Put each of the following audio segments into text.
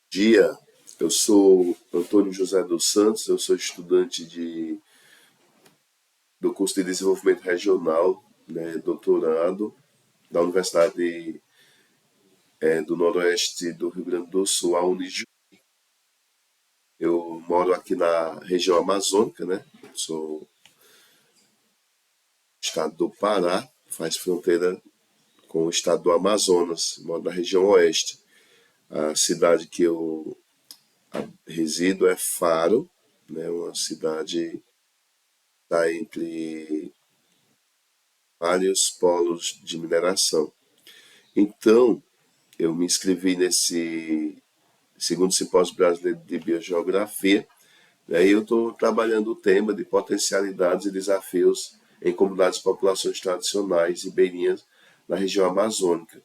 Dia, eu sou Antônio José dos Santos, eu sou estudante do curso de Desenvolvimento Regional, né, doutorado, da Universidade do Noroeste do Rio Grande do Sul, a Unijuí. Eu moro aqui na região amazônica, né? Sou do estado do Pará, faz fronteira com o estado do Amazonas, moro na região oeste. A cidade que eu resido é Faro, né? Uma cidade que está entre vários polos de mineração. Então, eu me inscrevi nesse segundo simpósio brasileiro de biogeografia, né, e eu estou trabalhando o tema de potencialidades e desafios em comunidades e populações tradicionais ribeirinhas na região amazônica.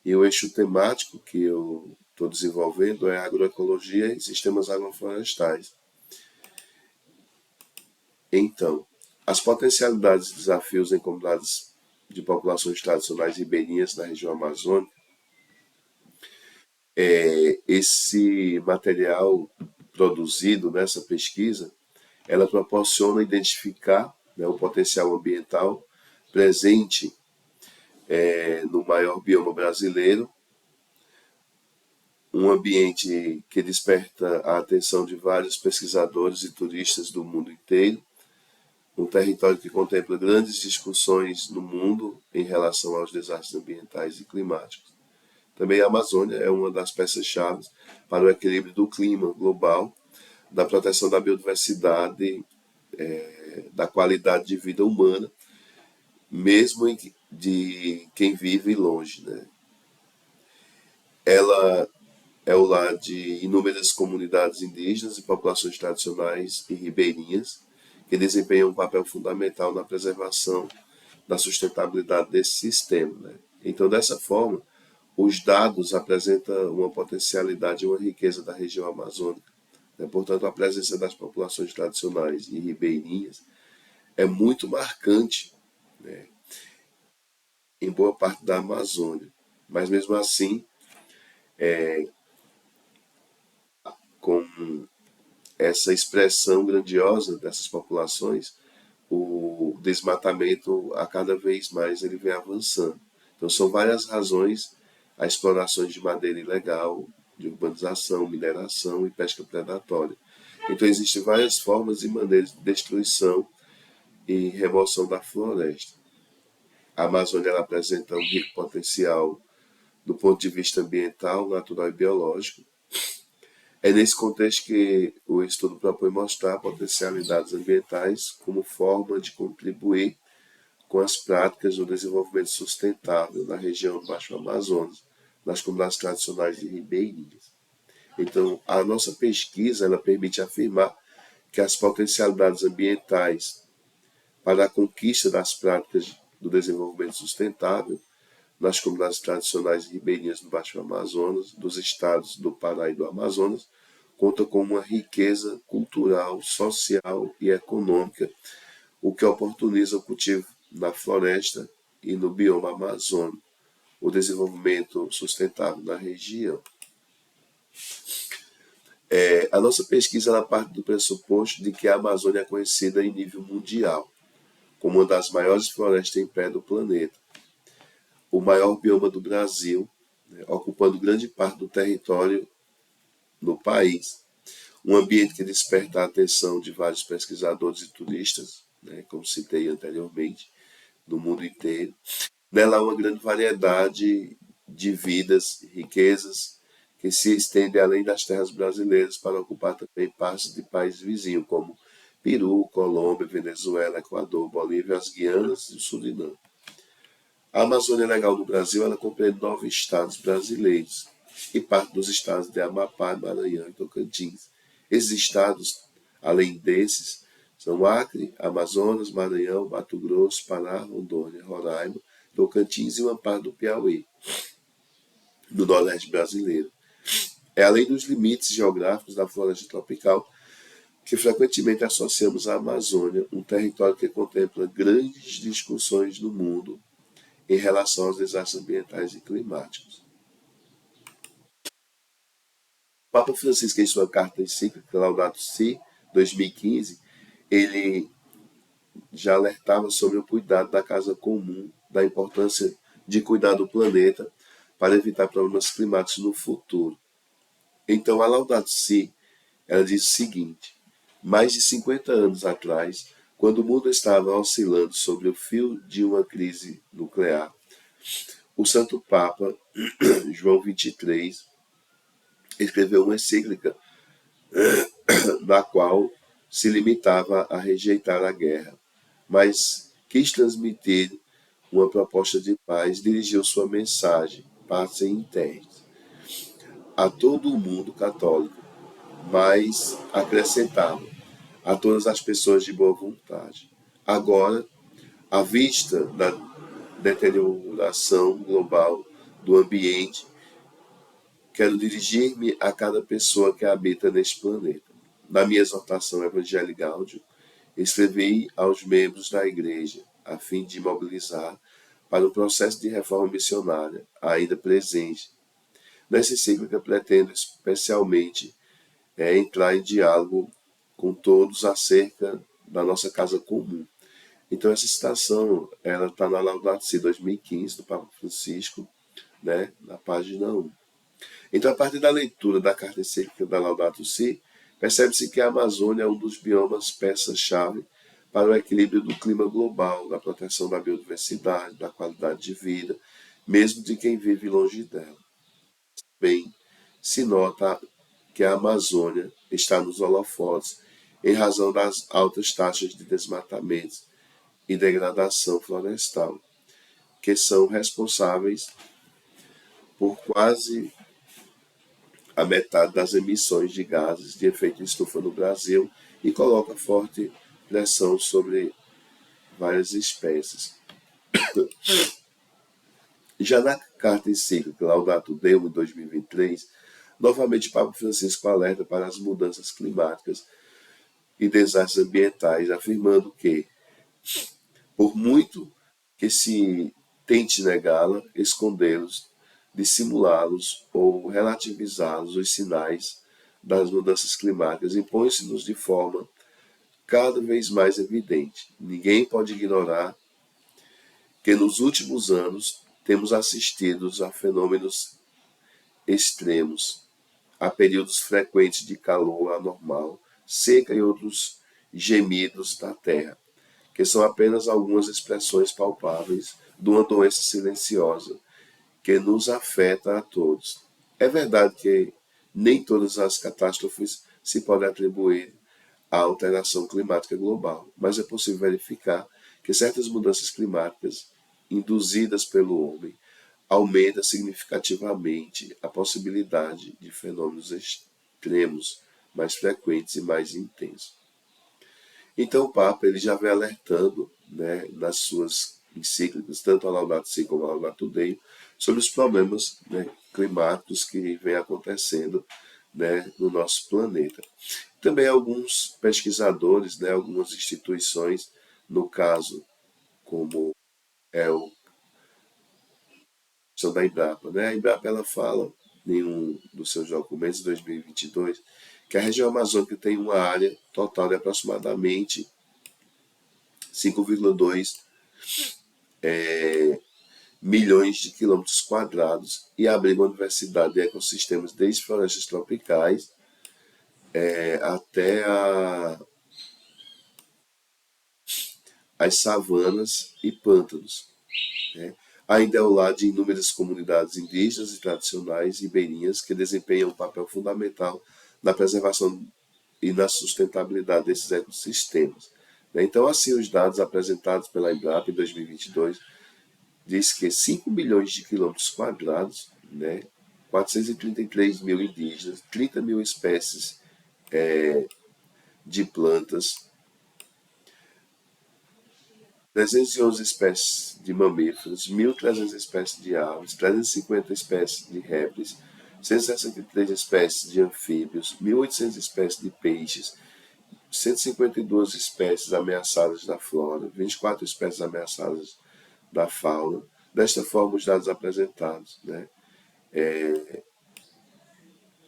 E o eixo temático que eu estou desenvolvendo é agroecologia e sistemas agroflorestais. Então, as potencialidades e desafios em comunidades de populações tradicionais ribeirinhas na região amazônica, esse material produzido nessa pesquisa, ela proporciona identificar, né, o potencial ambiental presente no maior bioma brasileiro, um ambiente que desperta a atenção de vários pesquisadores e turistas do mundo inteiro, um território que contempla grandes discussões no mundo em relação aos desastres ambientais e climáticos. Também a Amazônia é uma das peças-chave para o equilíbrio do clima global, da proteção da biodiversidade, da qualidade de vida humana, mesmo de quem vive longe. Né? Ela é o lar de inúmeras comunidades indígenas e populações tradicionais e ribeirinhas, que desempenham um papel fundamental na preservação da sustentabilidade desse sistema. Né? Então, dessa forma, os dados apresentam uma potencialidade e uma riqueza da região amazônica. Né? Portanto, a presença das populações tradicionais e ribeirinhas é muito marcante, né, em boa parte da Amazônia. Mas, mesmo assim, com essa expressão grandiosa dessas populações, o desmatamento a cada vez mais ele vem avançando. Então são várias razões a explorações de madeira ilegal, de urbanização, mineração e pesca predatória. Então existem várias formas e maneiras de destruição e remoção da floresta. A Amazônia ela apresenta um rico potencial do ponto de vista ambiental, natural e biológico. É nesse contexto que o estudo propõe mostrar potencialidades ambientais como forma de contribuir com as práticas do desenvolvimento sustentável na região do Baixo Amazonas, nas comunidades tradicionais de ribeirinhas. Então, a nossa pesquisa ela permite afirmar que as potencialidades ambientais para a conquista das práticas do desenvolvimento sustentável nas comunidades tradicionais e ribeirinhas do Baixo Amazonas, dos estados do Pará e do Amazonas, conta com uma riqueza cultural, social e econômica, o que oportuniza o cultivo na floresta e no bioma amazônico, o desenvolvimento sustentável na região. A nossa pesquisa ela parte do pressuposto de que a Amazônia é conhecida em nível mundial como uma das maiores florestas em pé do planeta, o maior bioma do Brasil, né, ocupando grande parte do território no país, um ambiente que desperta a atenção de vários pesquisadores e turistas, né, como citei anteriormente, do mundo inteiro. Nela há uma grande variedade de vidas, riquezas, que se estende além das terras brasileiras para ocupar também partes de países vizinhos, como Peru, Colômbia, Venezuela, Equador, Bolívia, as Guianas e o Suriname. A Amazônia Legal no Brasil ela compreende 9 estados brasileiros e parte dos estados de Amapá, Maranhão e Tocantins. Esses estados, além desses, são Acre, Amazonas, Maranhão, Mato Grosso, Pará, Rondônia, Roraima, Tocantins e uma parte do Piauí, do Nordeste brasileiro. É além dos limites geográficos da floresta tropical que frequentemente associamos à Amazônia, um território que contempla grandes discussões no mundo em relação aos desastres ambientais e climáticos. Papa Francisco, em sua carta encíclica Laudato Si, 2015, ele já alertava sobre o cuidado da casa comum, da importância de cuidar do planeta para evitar problemas climáticos no futuro. Então, a Laudato Si, ela diz o seguinte: mais de 50 anos atrás, quando o mundo estava oscilando sobre o fio de uma crise nuclear, o Santo Papa João XXIII escreveu uma encíclica na qual se limitava a rejeitar a guerra, mas quis transmitir uma proposta de paz, dirigiu sua mensagem, Pacem in Terris, a todo o mundo católico, mas acrescentava a todas as pessoas de boa vontade. Agora, à vista da deterioração global do ambiente, quero dirigir-me a cada pessoa que habita neste planeta. Na minha exortação Evangelii Gaudium, escrevi aos membros da Igreja, a fim de mobilizar para o processo de reforma missionária ainda presente. Nessa encíclica, pretendo especialmente entrar em diálogo com todos acerca da nossa casa comum. Então, essa citação ela está na Laudato Si 2015, do Papa Francisco, né, na página 1. Então, a partir da leitura da carta encíclica da Laudato Si, percebe-se que a Amazônia é um dos biomas peça-chave para o equilíbrio do clima global, da proteção da biodiversidade, da qualidade de vida, mesmo de quem vive longe dela. Bem, se nota que a Amazônia está nos holofotes em razão das altas taxas de desmatamento e degradação florestal, que são responsáveis por quase a metade das emissões de gases de efeito estufa no Brasil e coloca forte pressão sobre várias espécies. Já na carta encíclica Laudato Deum, em 2023, novamente Papa Francisco alerta para as mudanças climáticas e desastres ambientais, afirmando que, por muito que se tente negá-la, escondê-los, dissimulá-los ou relativizá-los, os sinais das mudanças climáticas impõem-se-nos de forma cada vez mais evidente. Ninguém pode ignorar que nos últimos anos temos assistido a fenômenos extremos, a períodos frequentes de calor anormal, seca e outros gemidos da terra, que são apenas algumas expressões palpáveis de uma doença silenciosa que nos afeta a todos. É verdade que nem todas as catástrofes se podem atribuir à alteração climática global, mas é possível verificar que certas mudanças climáticas induzidas pelo homem aumentam significativamente a possibilidade de fenômenos extremos mais frequentes e mais intensos. Então o Papa ele já vem alertando, né, nas suas encíclicas, tanto a Laudato Si como a Laudato Dei, sobre os problemas, né, climáticos que vem acontecendo, né, no nosso planeta. Também alguns pesquisadores, né, algumas instituições, no caso, como é o questão da Embrapa. Né? A Embrapa ela fala em um dos seus documentos de 2022 que a região amazônica tem uma área total de aproximadamente 5,2 milhões de quilômetros quadrados e abriga uma diversidade de ecossistemas desde florestas tropicais até as savanas e pântanos. Né? Ainda é ao lado de inúmeras comunidades indígenas e tradicionais ribeirinhas que desempenham um papel fundamental na preservação e na sustentabilidade desses ecossistemas. Né? Então, assim, os dados apresentados pela Embrapa em 2022 diz que 5 milhões de quilômetros quadrados, né, 433 mil indígenas, 30 mil espécies de plantas, 311 espécies de mamíferos, 1.300 espécies de aves, 350 espécies de répteis, 163 espécies de anfíbios, 1.800 espécies de peixes, 152 espécies ameaçadas da flora, 24 espécies ameaçadas da fauna. Desta forma, os dados apresentados, né,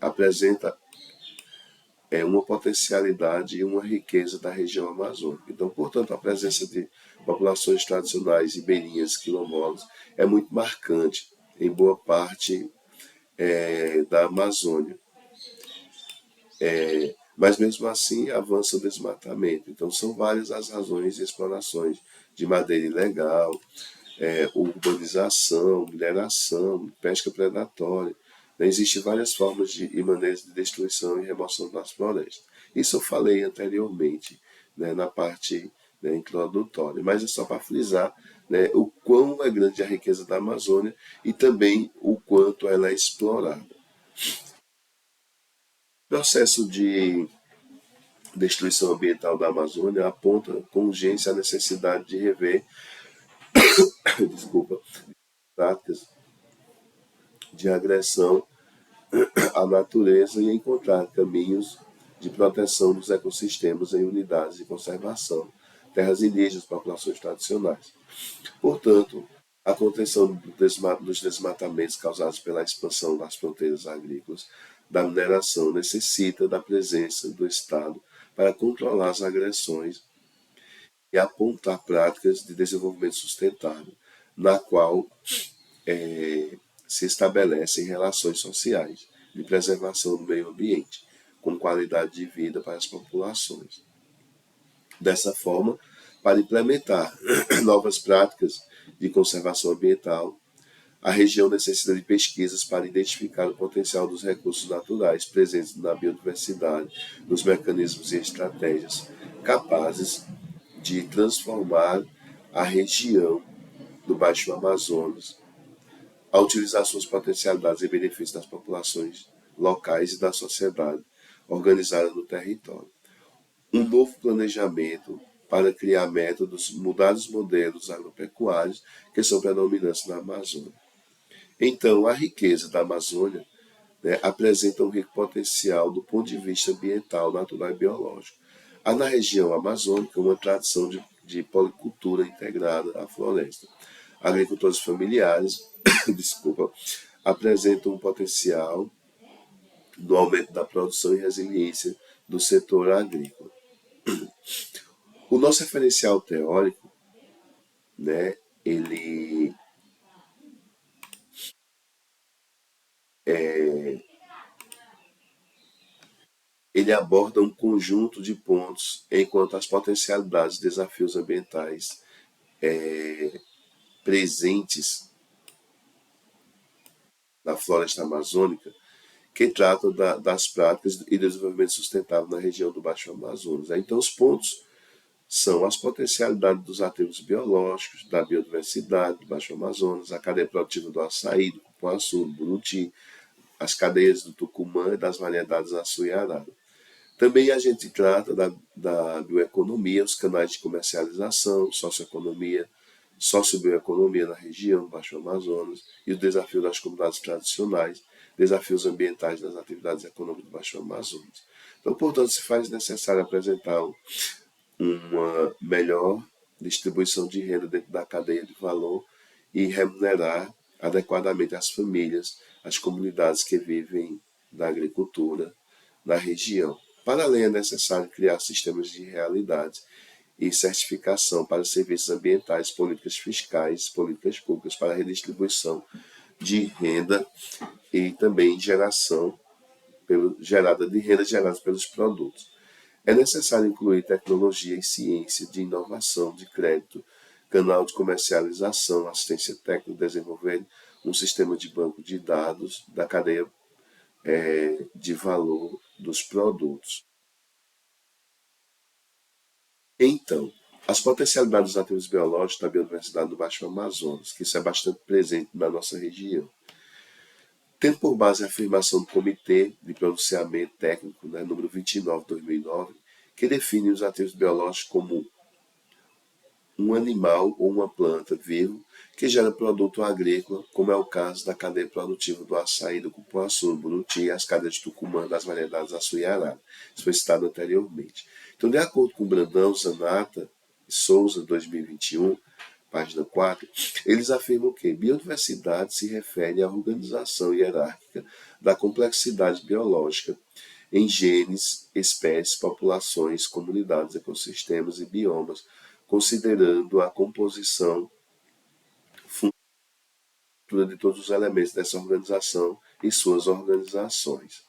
apresenta uma potencialidade e uma riqueza da região amazônica. Então, portanto, a presença de populações tradicionais ribeirinhas, quilombolas, é muito marcante em boa parte da Amazônia. Mas mesmo assim avança o desmatamento. Então são várias as razões de explorações de madeira ilegal, urbanização, mineração, pesca predatória. Né? Existem várias formas e maneiras de destruição e remoção das florestas. Isso eu falei anteriormente, né, na parte, né, introdutória, mas é só para frisar, né, o quão é grande a riqueza da Amazônia e também o quanto ela é explorada. O processo de destruição ambiental da Amazônia aponta com urgência a necessidade de rever desculpa, práticas de agressão à natureza e encontrar caminhos de proteção dos ecossistemas em unidades de conservação, terras indígenas, populações tradicionais. Portanto, a contenção dos desmatamentos causados pela expansão das fronteiras agrícolas da mineração necessita da presença do Estado para controlar as agressões e apontar práticas de desenvolvimento sustentável, na qual se estabelecem relações sociais de preservação do meio ambiente, com qualidade de vida para as populações. Dessa forma, para implementar novas práticas de conservação ambiental, a região necessita de pesquisas para identificar o potencial dos recursos naturais presentes na biodiversidade, nos mecanismos e estratégias capazes de transformar a região do Baixo Amazonas a utilizar suas potencialidades em benefício das populações locais e da sociedade organizada no território. Um novo planejamento para criar métodos, mudar os modelos agropecuários que são predominantes na Amazônia. Então, a riqueza da Amazônia, né, apresenta um rico potencial do ponto de vista ambiental, natural e biológico. Há na região amazônica uma tradição de policultura integrada à floresta. Agricultores familiares, desculpa, apresentam um potencial no aumento da produção e resiliência do setor agrícola. O nosso referencial teórico, né, ele aborda um conjunto de pontos enquanto as potencialidades e desafios ambientais presentes na floresta amazônica que tratam das práticas e desenvolvimento sustentável na região do Baixo Amazonas. Então, os pontos são as potencialidades dos ativos biológicos, da biodiversidade do Baixo Amazonas, a cadeia produtiva do açaí, do cupuaçu, do buriti, as cadeias do Tucumã e das variedades açu e arara. Também a gente trata da bioeconomia, os canais de comercialização, socioeconomia, sociobioeconomia na região do Baixo Amazonas e o desafio das comunidades tradicionais, desafios ambientais das atividades econômicas do Baixo Amazonas. Então, portanto, se faz necessário apresentar uma melhor distribuição de renda dentro da cadeia de valor e remunerar adequadamente as famílias, as comunidades que vivem da agricultura na região. Para além, é necessário criar sistemas de realidade e certificação para serviços ambientais, políticas fiscais, políticas públicas para redistribuição de renda e também gerada de renda gerada pelos produtos. É necessário incluir tecnologia e ciência de inovação, de crédito, canal de comercialização, assistência técnica, desenvolver um sistema de banco de dados da cadeia de valor dos produtos. Então, as potencialidades dos ativos biológicos da biodiversidade do Baixo Amazonas, que isso é bastante presente na nossa região. Tendo por base a afirmação do Comitê de Pronunciamento Técnico, né, número 29 de 2009, que define os ativos biológicos como um animal ou uma planta vivo que gera produto agrícola, como é o caso da cadeia produtiva do açaí, do cupuaçu, do buriti e as cadeias de Tucumã das variedades açu e arara. Isso foi citado anteriormente. Então, de acordo com Brandão, Zanata e Souza, 2021, página 4, eles afirmam que biodiversidade se refere à organização hierárquica da complexidade biológica em genes, espécies, populações, comunidades, ecossistemas e biomas, considerando a composição futura de todos os elementos dessa organização e suas organizações.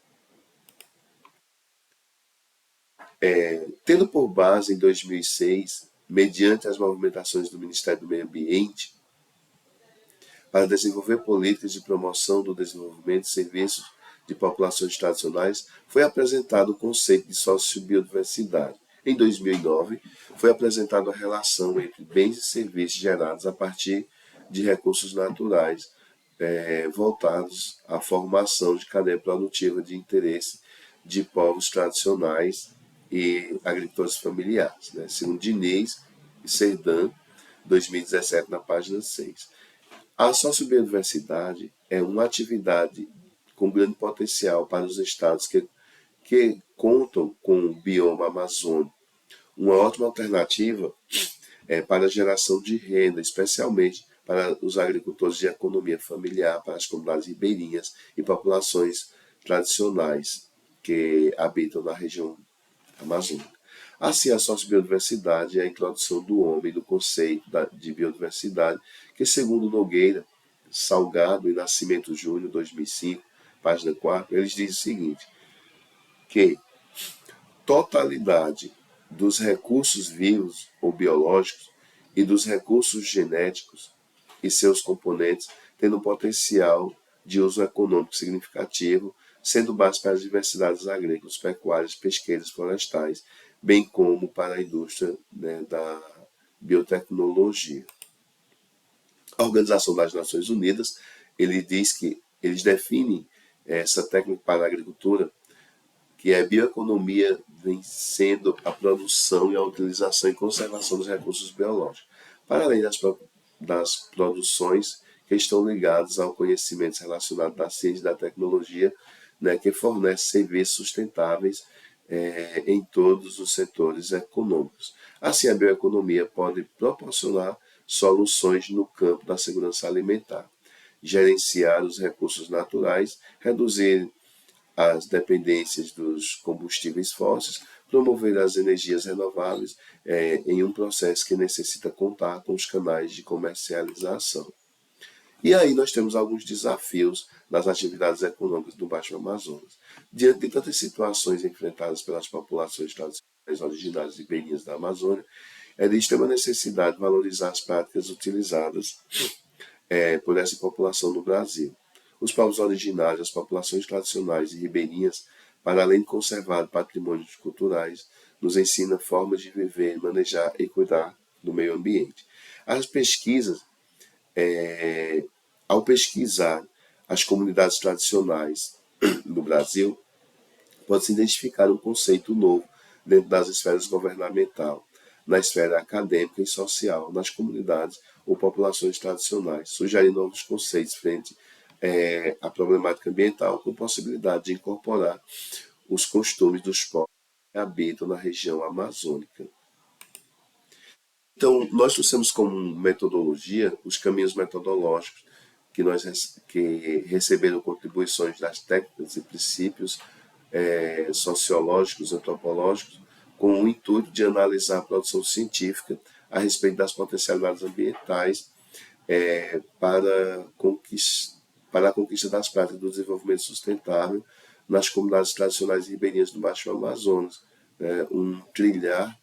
Tendo por base em 2006, mediante as movimentações do Ministério do Meio Ambiente, para desenvolver políticas de promoção do desenvolvimento de serviços de populações tradicionais, foi apresentado o conceito de sociobiodiversidade. Em 2009, foi apresentada a relação entre bens e serviços gerados a partir de recursos naturais voltados à formação de cadeia produtiva de interesse de povos tradicionais e agricultores familiares, né? Segundo Diniz e Serdan, 2017, na página 6. A sociobiodiversidade é uma atividade com grande potencial para os estados que contam com o bioma amazônico. Uma ótima alternativa para a geração de renda, especialmente para os agricultores de economia familiar, para as comunidades ribeirinhas e populações tradicionais que habitam na região amazônica. Assim, a sociobiodiversidade é a introdução do homem no conceito de biodiversidade, que, segundo Nogueira, Salgado e Nascimento Júnior, 2005, página 4, eles dizem o seguinte, que totalidade dos recursos vivos ou biológicos e dos recursos genéticos e seus componentes tendo um potencial de uso econômico significativo, sendo base para as diversidades agrícolas, pecuárias, pesqueiras, florestais, bem como para a indústria, né, da biotecnologia. A Organização das Nações Unidas, ele diz que eles definem essa técnica para a agricultura, que é bioeconomia, vem sendo a produção e a utilização e conservação dos recursos biológicos, para além das produções que estão ligadas ao conhecimento relacionado à ciência e da tecnologia, né, que fornece serviços sustentáveis em todos os setores econômicos. Assim, a bioeconomia pode proporcionar soluções no campo da segurança alimentar, gerenciar os recursos naturais, reduzir as dependências dos combustíveis fósseis, promover as energias renováveis em um processo que necessita contar com os canais de comercialização. E aí nós temos alguns desafios nas atividades econômicas do Baixo Amazonas. Diante de tantas situações enfrentadas pelas populações tradicionais originárias e ribeirinhas da Amazônia, é de extrema necessidade valorizar as práticas utilizadas por essa população no Brasil. Os povos originários, as populações tradicionais e ribeirinhas, para além de conservar patrimônios culturais, nos ensina formas de viver, manejar e cuidar do meio ambiente. As pesquisas, ao pesquisar as comunidades tradicionais do Brasil, pode-se identificar um conceito novo dentro das esferas governamental, na esfera acadêmica e social, nas comunidades ou populações tradicionais, sugerindo novos conceitos frente à problemática ambiental, com possibilidade de incorporar os costumes dos povos que habitam na região amazônica. Então, nós trouxemos como metodologia os caminhos metodológicos que receberam contribuições das técnicas e princípios sociológicos, antropológicos, com o intuito de analisar a produção científica a respeito das potencialidades ambientais para a conquista das práticas do desenvolvimento sustentável nas comunidades tradicionais e ribeirinhas do Baixo Amazonas. Um trilhar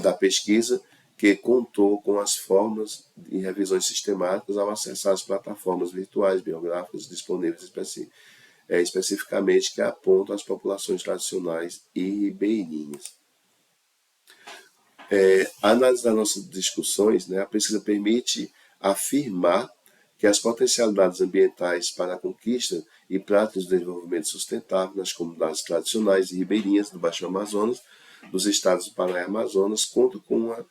da pesquisa que contou com as formas e revisões sistemáticas ao acessar as plataformas virtuais biográficas disponíveis especificamente que apontam as populações tradicionais e ribeirinhas. A análise das nossas discussões, né, a pesquisa permite afirmar que as potencialidades ambientais para a conquista e práticas de desenvolvimento sustentável nas comunidades tradicionais e ribeirinhas do Baixo Amazonas, dos estados do Pará e Amazonas, contam com uma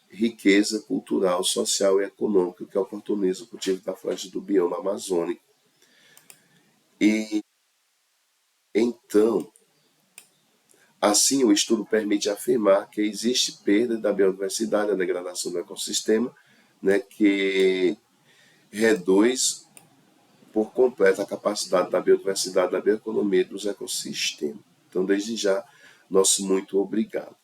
riqueza cultural, social e econômica que oportuniza o cultivo da floresta do bioma amazônico. E então, Assim, o estudo permite afirmar que existe perda da biodiversidade, a degradação do ecossistema, né, que reduz por completo a capacidade da biodiversidade, da bioeconomia e dos ecossistemas. Então, desde já, nosso muito obrigado.